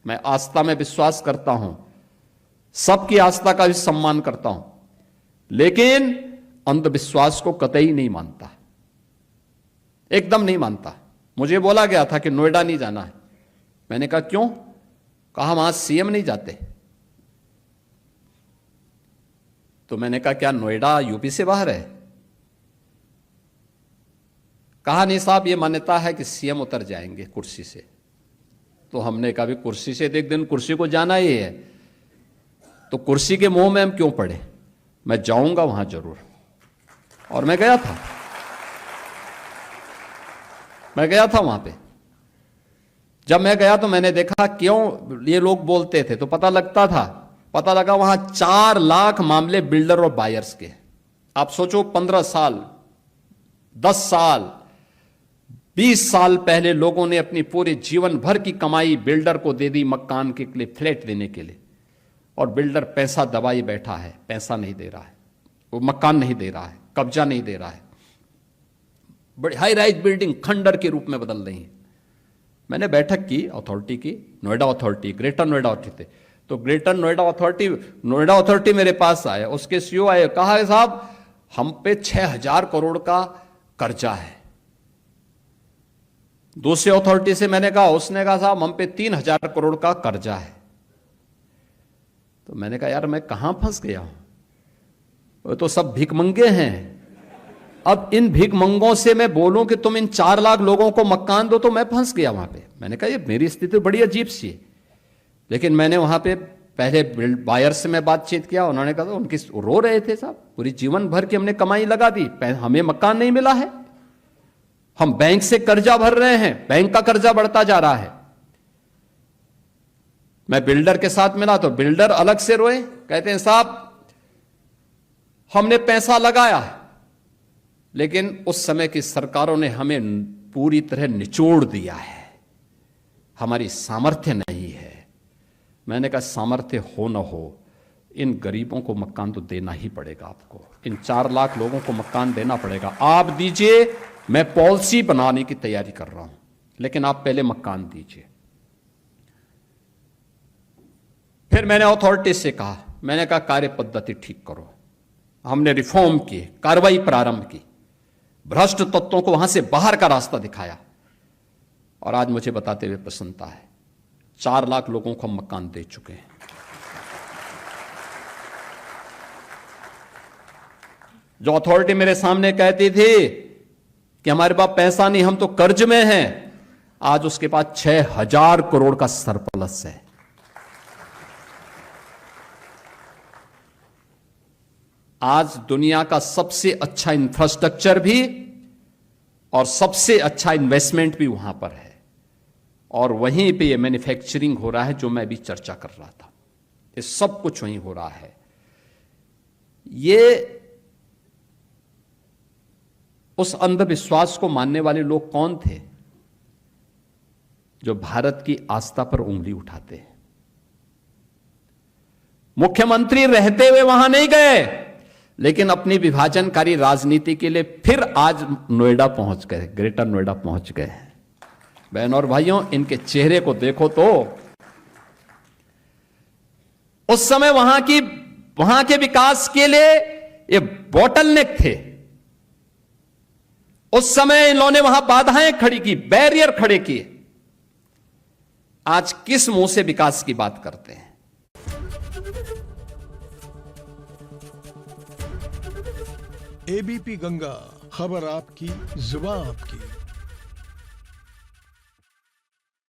मैं आस्था में विश्वास करता हूं, सबकी आस्था का भी सम्मान करता हूं, लेकिन अंधविश्वास को कतई नहीं मानता, एकदम नहीं मानता। मुझे बोला गया था कि नोएडा नहीं जाना है। मैंने कहा क्यों? कहा वहां सीएम नहीं जाते। तो मैंने कहा क्या नोएडा यूपी से बाहर है? कहा नहीं साहब, ये मान्यता है कि सीएम उतर जाएंगे कुर्सी से। तो हमने कहा भी कुर्सी से तो एक दिन कुर्सी को जाना ही है, तो कुर्सी के मोह में हम क्यों पड़े? मैं जाऊंगा वहां जरूर। और मैं गया था, वहां पे। जब मैं गया तो मैंने देखा क्यों ये लोग बोलते थे, तो पता लगा वहां 4 लाख मामले बिल्डर और बायर्स के। आप सोचो 15 साल, 10 साल, 20 साल पहले लोगों ने अपनी पूरे जीवन भर की कमाई बिल्डर को दे दी मकान के लिए, फ्लैट देने के लिए, और बिल्डर पैसा दबाई बैठा है, पैसा नहीं दे रहा है, वो मकान नहीं दे रहा है, कब्जा नहीं दे रहा है, बड़ी हाई राइज बिल्डिंग खंडर के रूप में बदल रही है। मैंने बैठक की अथॉरिटी की, Noida authority, greater Noida authority. तो ग्रेटर नोएडा अथॉरिटी मेरे पास आया, उसके सीईओ आए, कहा है साहब हम पे 6000 करोड़ का कर्जा है। दूसरी अथॉरिटी से मैंने कहा, उसने कहा साहब हम पे 3000 करोड़ का कर्जा है। तो मैंने कहा यार मैं कहां फंस गया हूं, वो तो सब भिखमंगे हैं। अब इन भिखमंगों से मैं बोलूं कि तुम इन 4 लाख लोगों को मकान दो, तो मैं फंस गया वहां पे। मैंने कहा ये मेरी स्थिति बड़ी अजीब सी है। लेकिन मैंने वहां पे पहले बायर से मैं बातचीत किया, उन्होंने कहा उनकी रो रहे थे साहब, पूरी जीवन भर की हमने कमाई लगा दी, हमें मकान नहीं मिला है, हम बैंक से कर्जा भर रहे हैं, बैंक का कर्जा बढ़ता जा रहा है। मैं बिल्डर के साथ मिला तो बिल्डर अलग से रोए, कहते हैं साहब हमने पैसा लगाया, लेकिन उस समय की सरकारों ने हमें पूरी तरह निचोड़ दिया है, हमारी सामर्थ्य नहीं है। मैंने कहा सामर्थ्य हो न हो, इन गरीबों को मकान तो देना ही पड़ेगा आपको, इन 4 लाख लोगों को मकान देना पड़ेगा। आप दीजिए, मैं पॉलिसी बनाने की तैयारी कर रहा हूं, लेकिन आप पहले मकान दीजिए। फिर मैंने अथॉरिटी से कहा, मैंने कहा कार्य पद्धति ठीक करो। हमने रिफॉर्म की, कार्रवाई प्रारंभ की, भ्रष्ट तत्वों को वहां से बाहर का रास्ता दिखाया, और आज मुझे बताते हुए प्रसन्नता है 4 लाख लोगों को हम मकान दे चुके हैं। जो अथॉरिटी मेरे सामने कहती थी कि हमारे पास पैसा नहीं, हम तो कर्ज में हैं, आज उसके पास 6000 करोड़ का सरप्लस है। आज दुनिया का सबसे अच्छा इंफ्रास्ट्रक्चर भी और सबसे अच्छा इन्वेस्टमेंट भी वहां पर है, और वहीं पे ये मैन्युफैक्चरिंग हो रहा है जो मैं भी चर्चा कर रहा था, ये सब कुछ वहीं हो रहा है। ये उस अंधविश्वास को मानने वाले लोग कौन थे जो भारत की आस्था पर उंगली उठाते हैं? मुख्यमंत्री रहते हुए वहां नहीं गए, लेकिन अपनी विभाजनकारी राजनीति के लिए फिर आज नोएडा पहुंच गए, ग्रेटर नोएडा पहुंच गए। बहनों और भाइयों, इनके चेहरे को देखो तो उस समय वहां के विकास के लिए ये बॉटलनेक थे। उस समय इन्होंने वहां बाधाएं खड़ी की, बैरियर खड़े किए। आज किस मुंह से विकास की बात करते हैं? एबीपी गंगा, खबर आपकी, जुबान आपकी।